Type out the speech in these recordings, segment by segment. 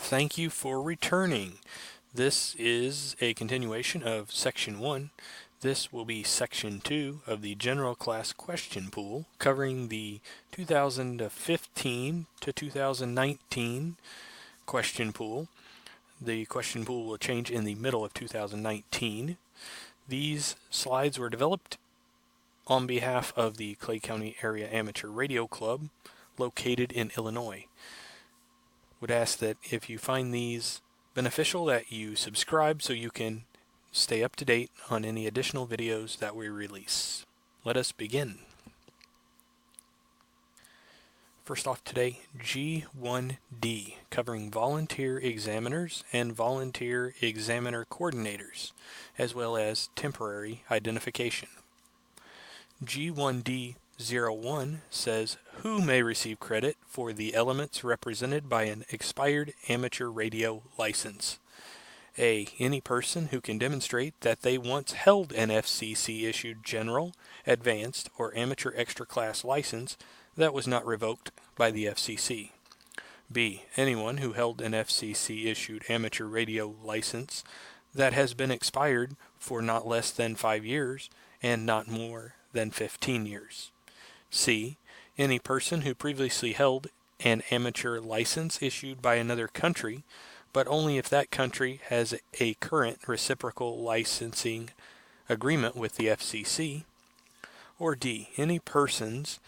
Thank you for returning. This is a continuation of Section 1. This will be Section 2 of the General Class Question Pool, covering the 2015 to 2019 question pool. The question pool will change in the middle of 2019. These slides were developed on behalf of the Clay County Area Amateur Radio Club, located in Illinois. Would ask that if you find these beneficial that you subscribe so you can stay up to date on any additional videos that we release. Let us begin. First off today, G1D, covering volunteer examiners and volunteer examiner coordinators, as well as temporary identification. G1D01 says who may receive credit for the elements represented by an expired amateur radio license. A. Any person who can demonstrate that they once held an FCC-issued general, advanced, or amateur extra class license that was not revoked by the FCC. B. Anyone who held an FCC-issued amateur radio license that has been expired for not less than 5 years and not more than 15 years. C. Any person who previously held an amateur license issued by another country, but only if that country has a current reciprocal licensing agreement with the FCC. Or D. Any persons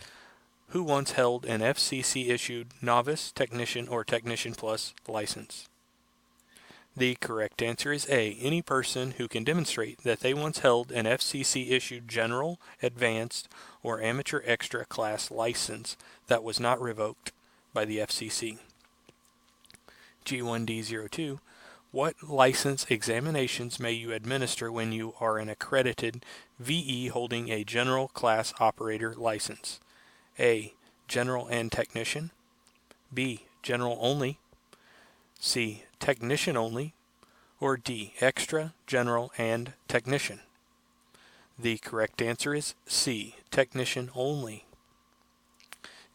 who once held an FCC-issued novice, technician, or technician plus license. The correct answer is A. Any person who can demonstrate that they once held an FCC-issued general, advanced, or amateur extra class license that was not revoked by the FCC. G1D02. What license examinations may you administer when you are an accredited VE holding a general class operator license? A. General and technician. B. General only. C. Technician only. Or D. Extra, general, and technician. The correct answer is C. Technician only.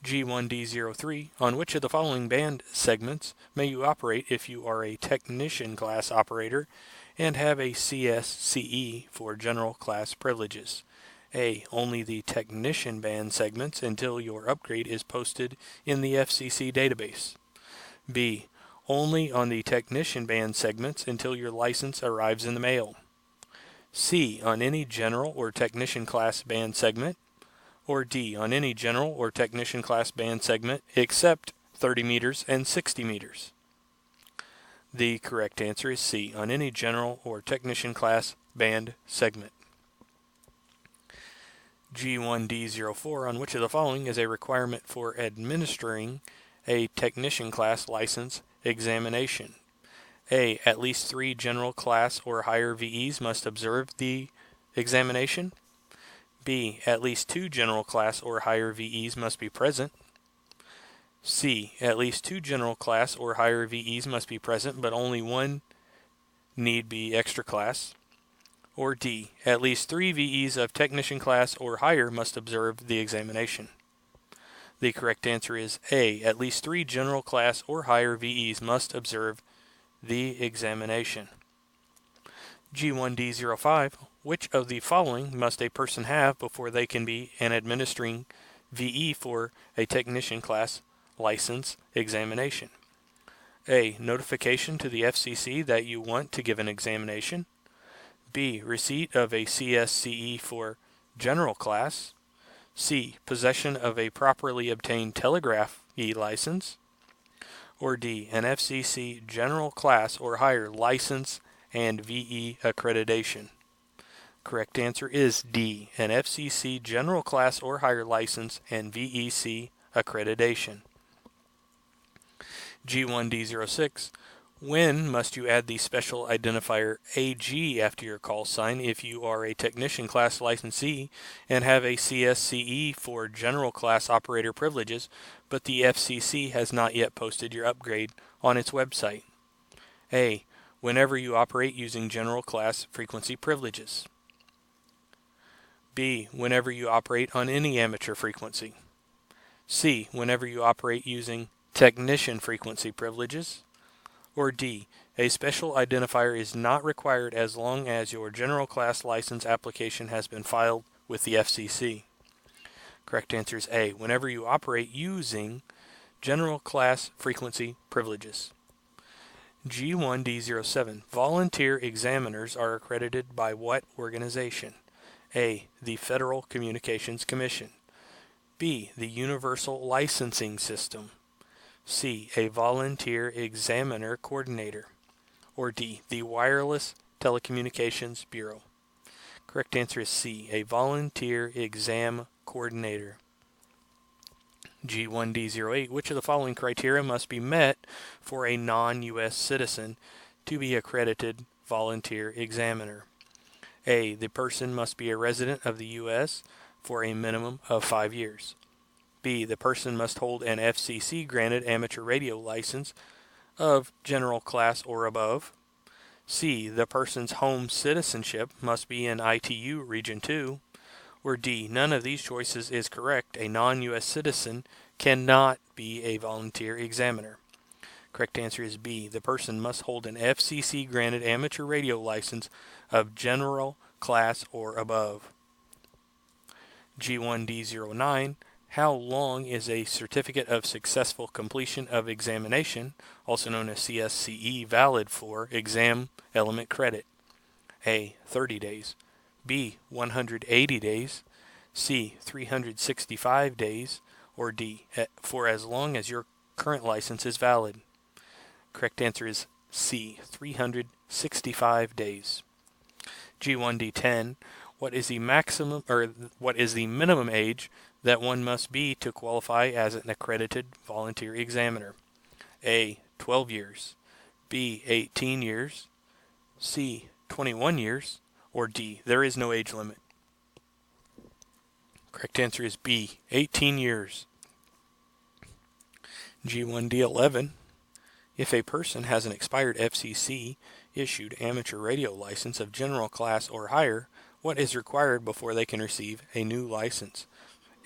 G1D03. On which of the following band segments may you operate if you are a technician class operator and have a CSCE for general class privileges? A. Only the technician band segments until your upgrade is posted in the FCC database. B. Only on the technician band segments until your license arrives in the mail. C. On any general or technician class band segment. Or D. On any general or technician class band segment except 30 meters and 60 meters. The correct answer is C. On any general or technician class band segment. G1D04. On which of the following is a requirement for administering a technician class license examination? A. At least 3 general class or higher VEs must observe the examination. B. At least 2 general class or higher VEs must be present. C. At least 2 general class or higher VEs must be present, but only one need be extra class. Or D. At least 3 VEs of technician class or higher must observe the examination. The correct answer is A. At least 3 general class or higher VEs must observe the examination. G1D05. Which of the following must a person have before they can be an administering VE for a technician class license examination? A. Notification to the FCC that you want to give an examination. B. Receipt of a CSCE for general class. C. Possession of a properly obtained telegraph E-license. Or D. An FCC general class or higher license and VE accreditation. Correct answer is D. An FCC general class or higher license and VEC accreditation. G1D06. When must you add the special identifier AG after your call sign if you are a technician class licensee and have a CSCE for general class operator privileges, but the FCC has not yet posted your upgrade on its website? A. Whenever you operate using general class frequency privileges. B. Whenever you operate on any amateur frequency. C. Whenever you operate using technician frequency privileges. Or D, a special identifier is not required as long as your general class license application has been filed with the FCC. Correct answer is A, whenever you operate using general class frequency privileges. G1D07, volunteer examiners are accredited by what organization? A, the Federal Communications Commission. B, the Universal Licensing System. C, a volunteer examiner coordinator. Or D, the Wireless Telecommunications Bureau. Correct answer is C, a volunteer exam coordinator. G1D08, which of the following criteria must be met for a non-U.S. citizen to be accredited volunteer examiner? A, the person must be a resident of the U.S. for a minimum of 5 years. B, the person must hold an FCC-granted amateur radio license of general class or above. C, the person's home citizenship must be in ITU Region 2. Or D, none of these choices is correct. A non-U.S. citizen cannot be a volunteer examiner. Correct answer is B, the person must hold an FCC-granted amateur radio license of general class or above. G1D09, how long is a certificate of successful completion of examination, also known as CSCE, valid for exam element credit? A, 30 days. B, 180 days. C, 365 days. Or D, for as long as your current license is valid. Correct answer is C, 365 days. G1D10, what is the minimum age that one must be to qualify as an accredited volunteer examiner? A, 12 years. B, 18 years. C, 21 years. Or D, there is no age limit. Correct answer is B, 18 years. G1D11, if a person has an expired FCC issued amateur radio license of general class or higher, what is required before they can receive a new license?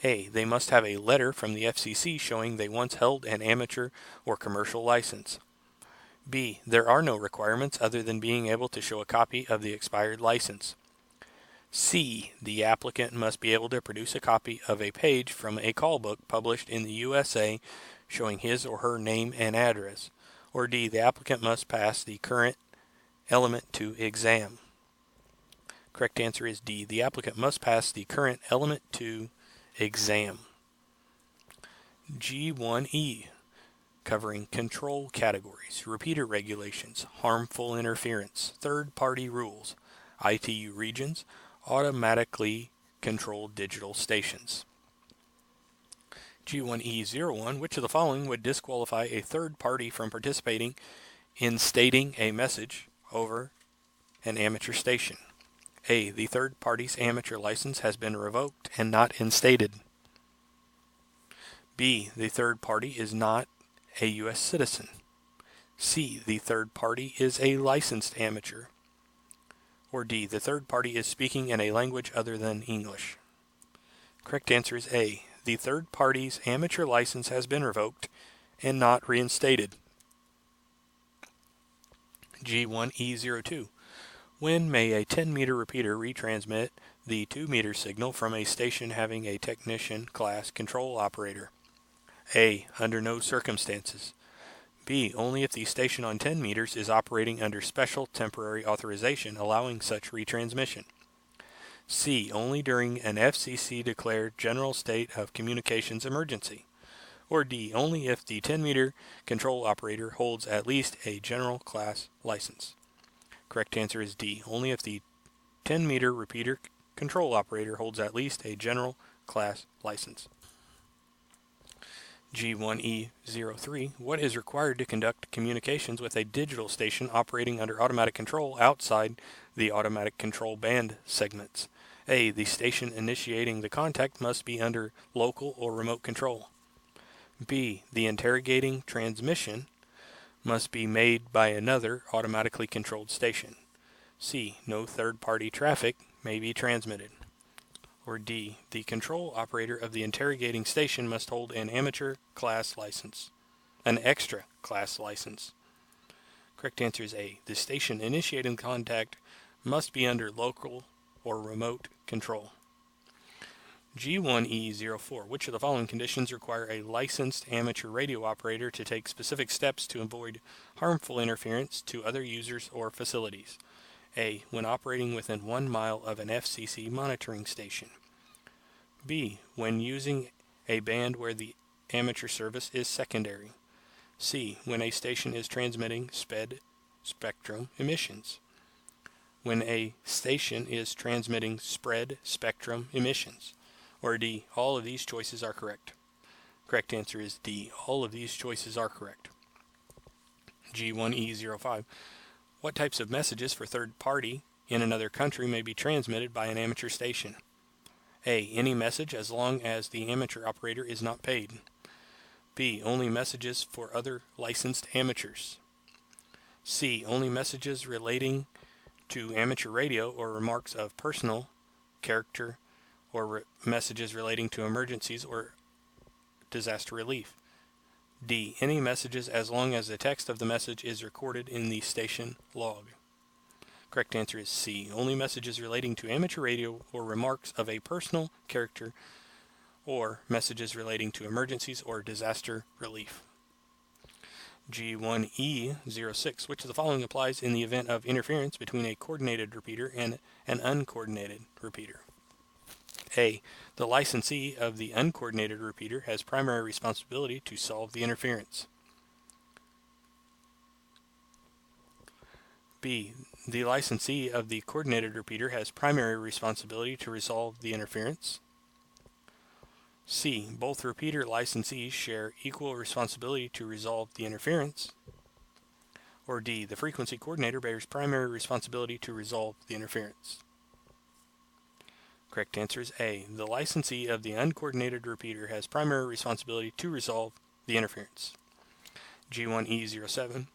A, they must have a letter from the FCC showing they once held an amateur or commercial license. B, there are no requirements other than being able to show a copy of the expired license. C, the applicant must be able to produce a copy of a page from a call book published in the USA showing his or her name and address. Or D, the applicant must pass the current element 2 exam. Correct answer is D, the applicant must pass the current element 2 exam. G1E, covering control categories, repeater regulations, harmful interference, third-party rules, ITU regions, automatically controlled digital stations. G1E01, which of the following would disqualify a third party from participating in stating a message over an amateur station? A, the third party's amateur license has been revoked and not instated. B, the third party is not a U.S. citizen. C, the third party is a licensed amateur. Or D, the third party is speaking in a language other than English. Correct answer is A, the third party's amateur license has been revoked and not reinstated. G1E02, when may a 10-meter repeater retransmit the 2-meter signal from a station having a technician class control operator? A, under no circumstances. B, only if the station on 10 meters is operating under special temporary authorization allowing such retransmission. C, only during an FCC-declared general state of communications emergency. Or D, only if the 10-meter control operator holds at least a general class license. Correct answer is D, only if the 10-meter repeater control operator holds at least a general class license. G1E03, what is required to conduct communications with a digital station operating under automatic control outside the automatic control band segments? A, the station initiating the contact must be under local or remote control. B, the interrogating transmission must be made by another automatically controlled station. C, no third-party traffic may be transmitted. Or D, the control operator of the interrogating station must hold an amateur class license, an extra class license. Correct answer is A. The station initiating contact must be under local or remote control. G1E04. Which of the following conditions require a licensed amateur radio operator to take specific steps to avoid harmful interference to other users or facilities? A. When operating within 1 mile of an FCC monitoring station. B. When using a band where the amateur service is secondary. C. When a station is transmitting SPED spectrum emissions. When a station is transmitting spread spectrum emissions. Or D. All of these choices are correct. Correct answer is D. All of these choices are correct. G1E05. What types of messages for third party in another country may be transmitted by an amateur station? A. Any message as long as the amateur operator is not paid. B. Only messages for other licensed amateurs. C. Only messages relating to amateur radio or remarks of personal character or messages relating to emergencies or disaster relief. D. Any messages as long as the text of the message is recorded in the station log. Correct answer is C. Only messages relating to amateur radio or remarks of a personal character or messages relating to emergencies or disaster relief. G1E06. Which of the following applies in the event of interference between a coordinated repeater and an uncoordinated repeater? A. The licensee of the uncoordinated repeater has primary responsibility to solve the interference. B. The licensee of the coordinated repeater has primary responsibility to resolve the interference. C. Both repeater licensees share equal responsibility to resolve the interference. Or D. The frequency coordinator bears primary responsibility to resolve the interference. Correct answer is A. The licensee of the uncoordinated repeater has primary responsibility to resolve the interference. G1E07.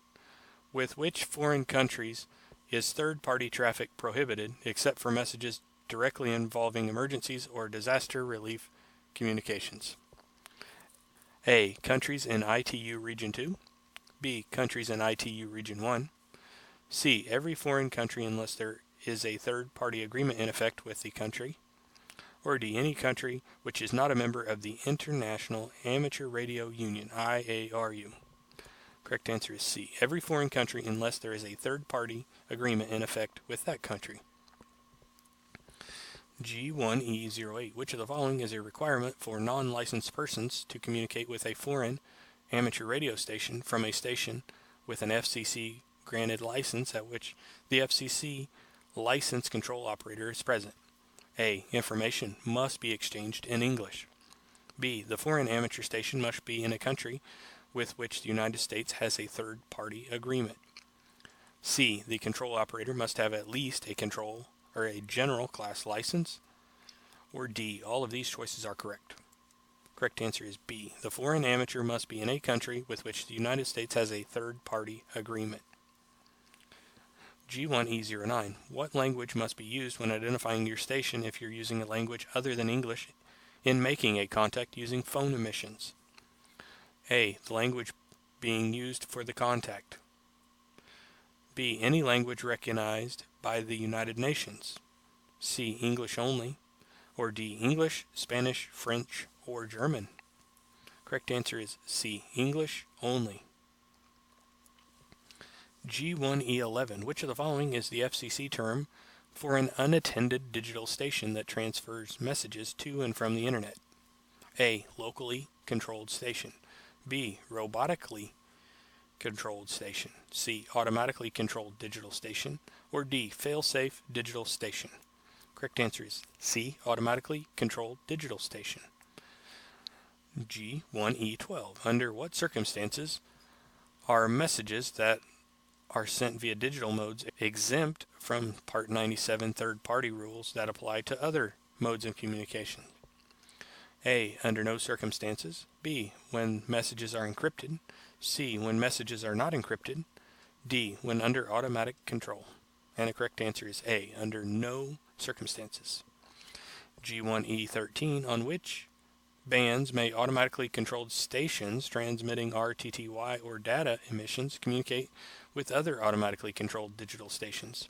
With which foreign countries is third-party traffic prohibited except for messages directly involving emergencies or disaster relief communications? A. Countries in ITU Region 2. B. Countries in ITU Region 1. C. Every foreign country unless there is a third-party agreement in effect with the country. Or D. Any country which is not a member of the International Amateur Radio Union, IARU. Correct answer is C. Every foreign country unless there is a third-party agreement in effect with that country. G1E08. Which of the following is a requirement for non-licensed persons to communicate with a foreign amateur radio station from a station with an FCC-granted license at which the FCC license control operator is present? A. Information must be exchanged in English. B. The foreign amateur station must be in a country with which the United States has a third-party agreement. C. The control operator must have at least a control or a general class license. Or D. All of these choices are correct. Correct answer is B. The foreign amateur must be in a country with which the United States has a third-party agreement. G1E09. What language must be used when identifying your station if you're using a language other than English in making a contact using phone emissions? A. The language being used for the contact. B. Any language recognized by the United Nations. C. English only. Or D. English, Spanish, French, or German. Correct answer is C. English only. G1E11. Which of the following is the FCC term for an unattended digital station that transfers messages to and from the Internet? A. Locally controlled station. B. Robotically controlled station. C. Automatically controlled digital station. Or D. Fail-safe digital station. Correct answer is C. Automatically controlled digital station. G1E12. Under what circumstances are messages that are sent via digital modes exempt from Part 97 third-party rules that apply to other modes of communication? A. Under no circumstances. B. When messages are encrypted. C. When messages are not encrypted. D. When under automatic control. And the correct answer is A. Under no circumstances. G1E13. On which bands may automatically controlled stations transmitting RTTY or data emissions communicate with other automatically controlled digital stations.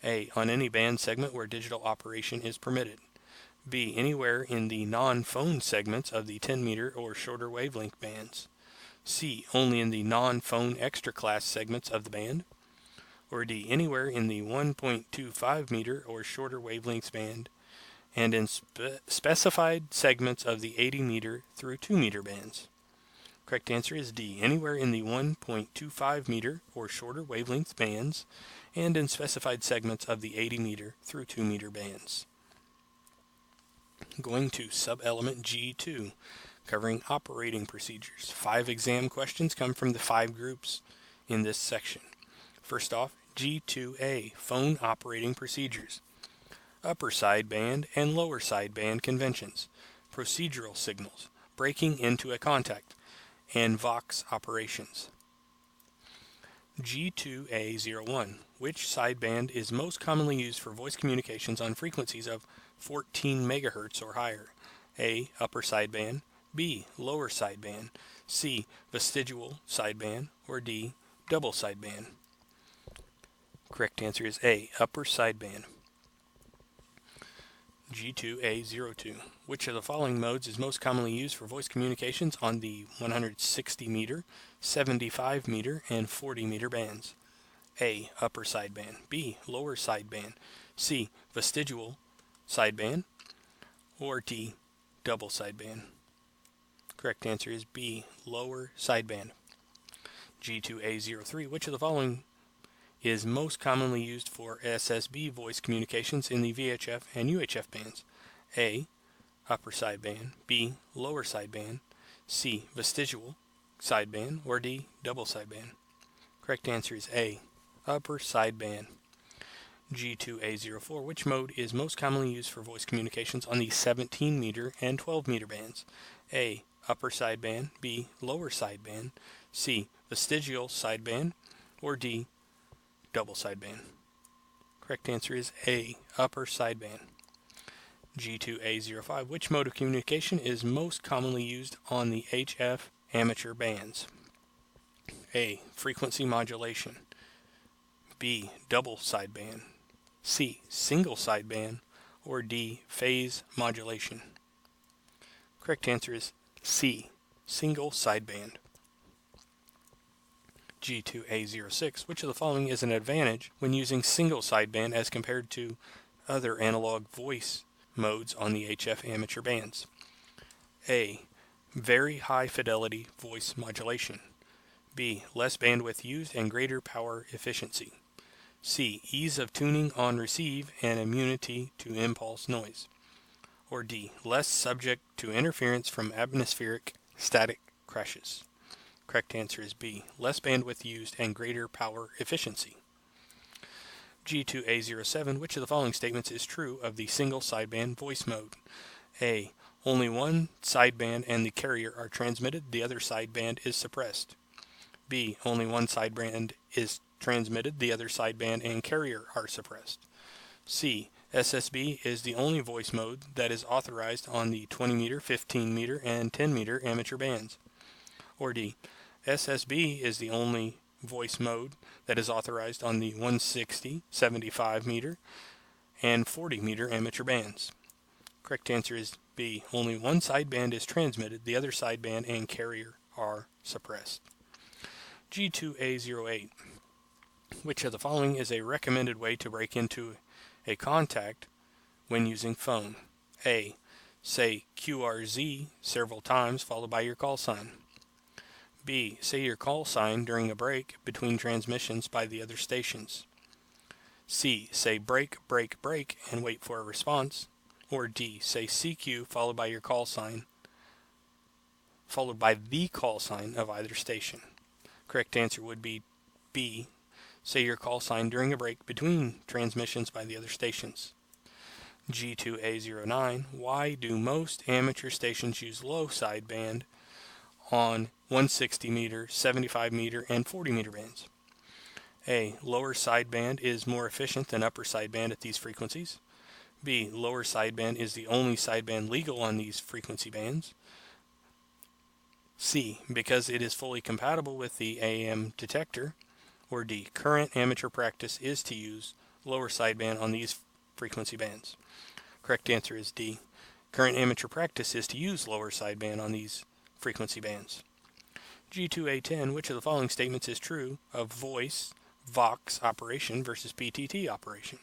A. On any band segment where digital operation is permitted. B. Anywhere in the non-phone segments of the 10 meter or shorter wavelength bands. C. Only in the non-phone extra class segments of the band. Or D. Anywhere in the 1.25 meter or shorter wavelengths band and in specified segments of the 80 meter through 2 meter bands. Correct answer is D. Anywhere in the 1.25 meter or shorter wavelength bands and in specified segments of the 80 meter through 2 meter bands. Going to sub-element G2, covering operating procedures. 5 exam questions come from the 5 groups in this section. First off, G2A, phone operating procedures. Upper sideband and lower sideband conventions, procedural signals, breaking into a contact, and Vox operations. G2A01, which sideband is most commonly used for voice communications on frequencies of 14 MHz or higher? A. Upper sideband, B. Lower sideband, C. Vestigial sideband, or D. Double sideband. Correct answer is A. Upper sideband. G2A02. Which of the following modes is most commonly used for voice communications on the 160 meter, 75 meter, and 40 meter bands? A. Upper sideband, B. Lower sideband, C. Vestigial sideband, or D. Double sideband. Correct answer is B. Lower sideband. G2A03. Which of the following is most commonly used for SSB voice communications in the VHF and UHF bands? A. Upper sideband, B. Lower sideband, C. Vestigial sideband, or D. Double sideband. Correct answer is A. Upper sideband. G2A04. Which mode is most commonly used for voice communications on the 17 meter and 12 meter bands? A. Upper sideband, B. Lower sideband, C. Vestigial sideband, or D. Double sideband. Correct answer is A. Upper sideband. G2A05. Which mode of communication is most commonly used on the HF amateur bands? A. Frequency modulation, B. Double sideband, C. Single sideband, or D. Phase modulation. Correct answer is C. Single sideband. G2A06. Which of the following is an advantage when using single sideband as compared to other analog voice modes on the HF amateur bands? A. Very high fidelity voice modulation, B. Less bandwidth used and greater power efficiency, C. Ease of tuning on receive and immunity to impulse noise, or D. Less subject to interference from atmospheric static crashes. Correct answer is B. Less bandwidth used and greater power efficiency. G2A07. Which of the following statements is true of the single sideband voice mode? A. Only one sideband and the carrier are transmitted, the other sideband is suppressed. B. Only one sideband is transmitted, the other sideband and carrier are suppressed. C. SSB is the only voice mode that is authorized on the 20 meter, 15 meter, and 10 meter amateur bands. Or D. SSB is the only voice mode that is authorized on the 160, 75 meter, and 40 meter amateur bands. Correct answer is B. Only one sideband is transmitted, the other sideband and carrier are suppressed. G2A08. Which of the following is a recommended way to break into a contact when using phone? A. Say QRZ several times followed by your call sign. B. Say your call sign during a break between transmissions by the other stations. C. Say break, break, break and wait for a response. Or D. Say CQ followed by your call sign, followed by the call sign of either station. Correct answer would be B. Say your call sign during a break between transmissions by the other stations. G2A09. Why do most amateur stations use low sideband on 160 meter, 75 meter, and 40 meter bands? A. Lower sideband is more efficient than upper sideband at these frequencies. B. Lower sideband is the only sideband legal on these frequency bands. C. Because it is fully compatible with the AM detector. Or D. Current amateur practice is to use lower sideband on these frequency bands. Correct answer is D. Current amateur practice is to use lower sideband on these frequency bands. G2A10, which of the following statements is true of voice, Vox operation versus PTT operation?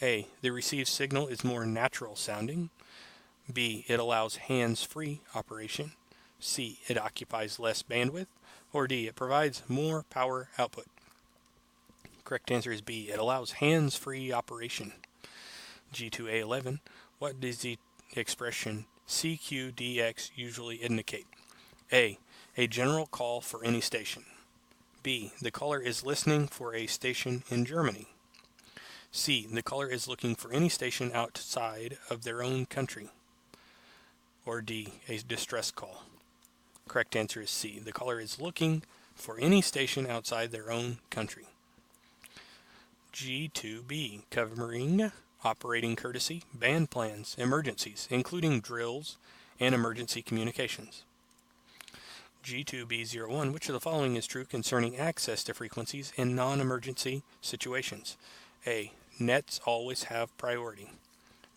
A. The received signal is more natural sounding. B. It allows hands-free operation. C. It occupies less bandwidth. Or D. It provides more power output. Correct answer is B. It allows hands-free operation. G2A11. What does the expression CQDX usually indicate? A. A general call for any station. B. The caller is listening for a station in Germany. C. The caller is looking for any station outside of their own country. Or D. A distress call. Correct answer is C. The caller is looking for any station outside their own country. G2B, covering operating courtesy, band plans, emergencies, including drills and emergency communications. G2B01, which of the following is true concerning access to frequencies in non-emergency situations? A. Nets always have priority.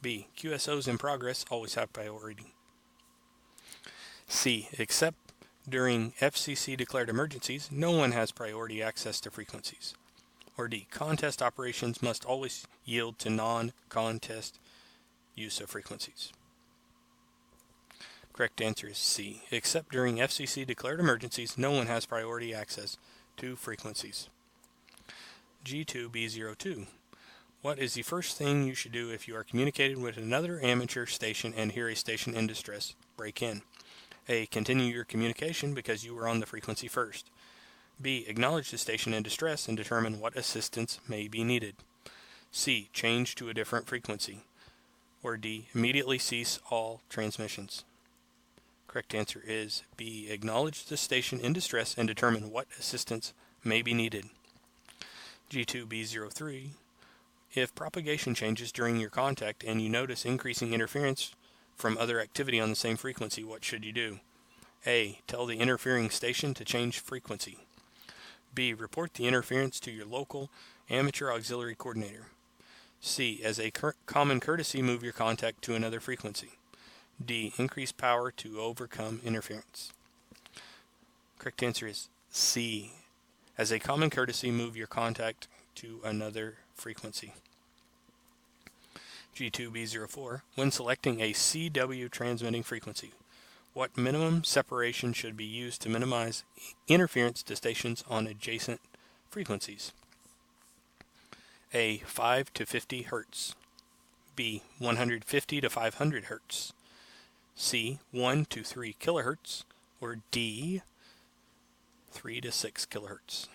B. QSOs in progress always have priority. C. Except during FCC declared emergencies, no one has priority access to frequencies. Or D. Contest operations must always yield to non-contest use of frequencies. Correct answer is C. Except during FCC declared emergencies, no one has priority access to frequencies. G2B02. What is the first thing you should do if you are communicating with another amateur station and hear a station in distress? Break in. A. Continue your communication because you were on the frequency first. B. Acknowledge the station in distress and determine what assistance may be needed. C. Change to a different frequency. Or D. Immediately cease all transmissions. Correct answer is B. Acknowledge the station in distress and determine what assistance may be needed. G2B03. If propagation changes during your contact and you notice increasing interference from other activity on the same frequency, what should you do? A. Tell the interfering station to change frequency. B. Report the interference to your local amateur auxiliary coordinator. C. As a common courtesy, move your contact to another frequency. D. Increase power to overcome interference. Correct answer is C. As a common courtesy, move your contact to another frequency. G2B04. When selecting a CW transmitting frequency, what minimum separation should be used to minimize interference to stations on adjacent frequencies? A. 5 to 50 Hz. B. 150 to 500 Hz. C. 1 to 3 kHz. Or D. 3 to 6 kHz.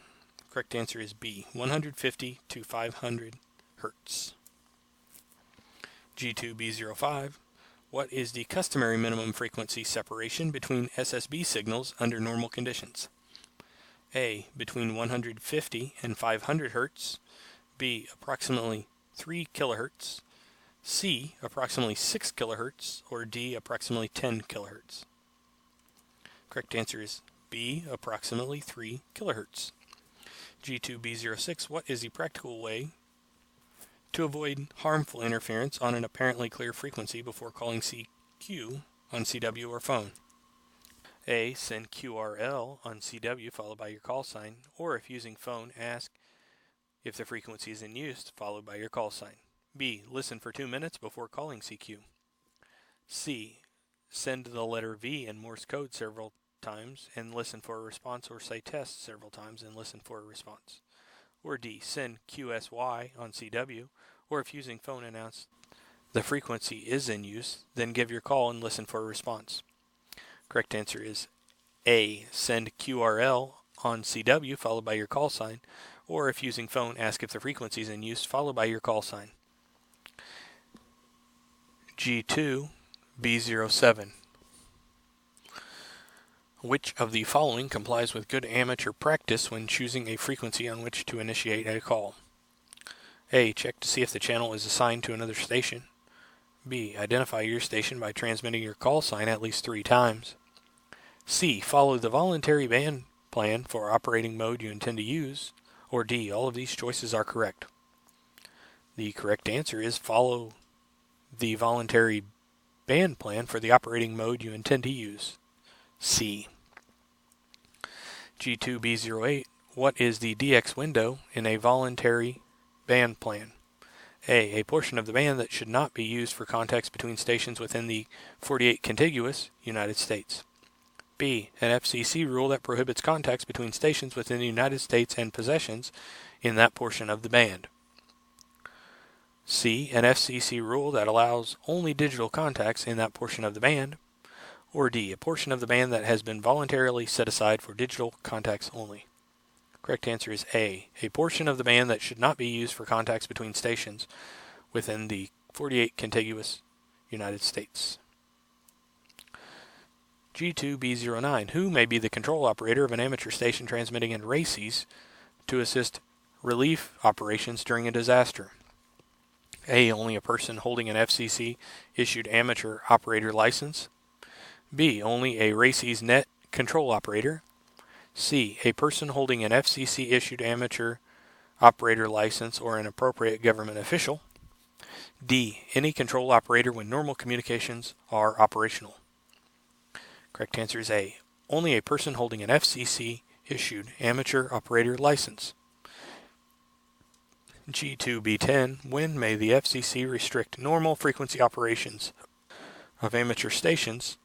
Correct answer is B. 150 to 500 Hz. G2B05. What is the customary minimum frequency separation between SSB signals under normal conditions? A. Between 150 and 500 Hz. B. Approximately 3 kHz. C. Approximately 6 kHz. Or D. Approximately 10 kHz. Correct answer is B. Approximately 3 kHz. G2B06. What is the practical way to avoid harmful interference on an apparently clear frequency before calling CQ on CW or phone? A. Send QRL on CW followed by your call sign, or if using phone, ask if the frequency is in use followed by your call sign. B. Listen for 2 minutes before calling CQ. C. Send the letter V in Morse code several times and listen for a response, or say test several times and listen for a response. Or D. Send QSY on CW, or if using phone, announce the frequency is in use, then give your call and listen for a response. Correct answer is A. Send QRL on CW followed by your call sign, or if using phone, ask if the frequency is in use followed by your call sign. G2B07. Which of the following complies with good amateur practice when choosing a frequency on which to initiate a call? A. Check to see if the channel is assigned to another station. B. Identify your station by transmitting your call sign at least 3 times. C. Follow the voluntary band plan for operating mode you intend to use. Or D. All of these choices are correct. The correct answer is follow the voluntary band plan for the operating mode you intend to use. C. G2B08. What is the DX window in a voluntary band plan? A. A portion of the band that should not be used for contacts between stations within the 48 contiguous United States. B. An FCC rule that prohibits contacts between stations within the United States and possessions in that portion of the band. C. An FCC rule that allows only digital contacts in that portion of the band. Or D. A portion of the band that has been voluntarily set aside for digital contacts only. Correct answer is A. A portion of the band that should not be used for contacts between stations within the 48 contiguous United States. G2B09. Who may be the control operator of an amateur station transmitting in RACES to assist relief operations during a disaster? A. Only a person holding an FCC-issued amateur operator license. B. Only a RACES net control operator. C. A person holding an FCC-issued amateur operator license or an appropriate government official. D. Any control operator when normal communications are operational. Correct answer is A. Only a person holding an FCC-issued amateur operator license. G2B10. When may the FCC restrict normal frequency operations of amateur stations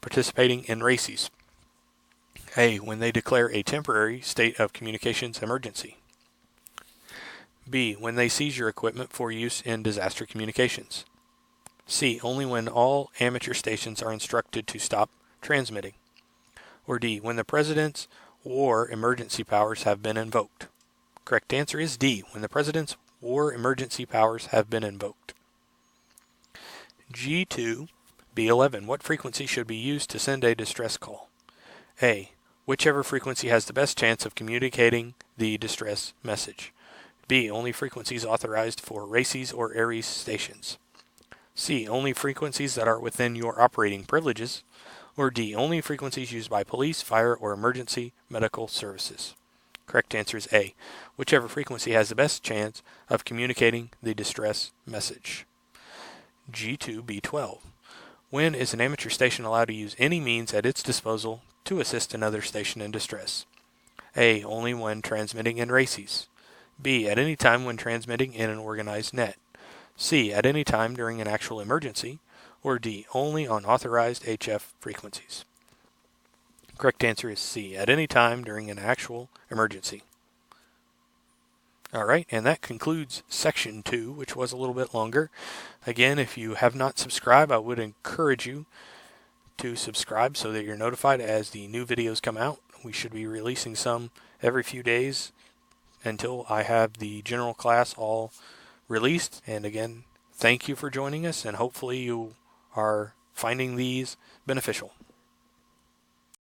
participating in RACES? A. When they declare a temporary state of communications emergency. B. When they seize your equipment for use in disaster communications. C. Only when all amateur stations are instructed to stop transmitting. Or D. When the President's war emergency powers have been invoked. Correct answer is D. When the President's war emergency powers have been invoked. G2B11. What frequency should be used to send a distress call? A. Whichever frequency has the best chance of communicating the distress message. B. Only frequencies authorized for RACES or ARES stations. C. Only frequencies that are within your operating privileges. Or D. Only frequencies used by police, fire, or emergency medical services. Correct answer is A. Whichever frequency has the best chance of communicating the distress message. G2B12. When is an amateur station allowed to use any means at its disposal to assist another station in distress? A. Only when transmitting in RACES. B. At any time when transmitting in an organized net. C. At any time during an actual emergency. Or D. Only on authorized HF frequencies. Correct answer is C. At any time during an actual emergency. Alright, and that concludes section 2, which was a little bit longer. Again, if you have not subscribed, I would encourage you to subscribe so that you're notified as the new videos come out. We should be releasing some every few days until I have the general class all released. And again, thank you for joining us, and hopefully you are finding these beneficial.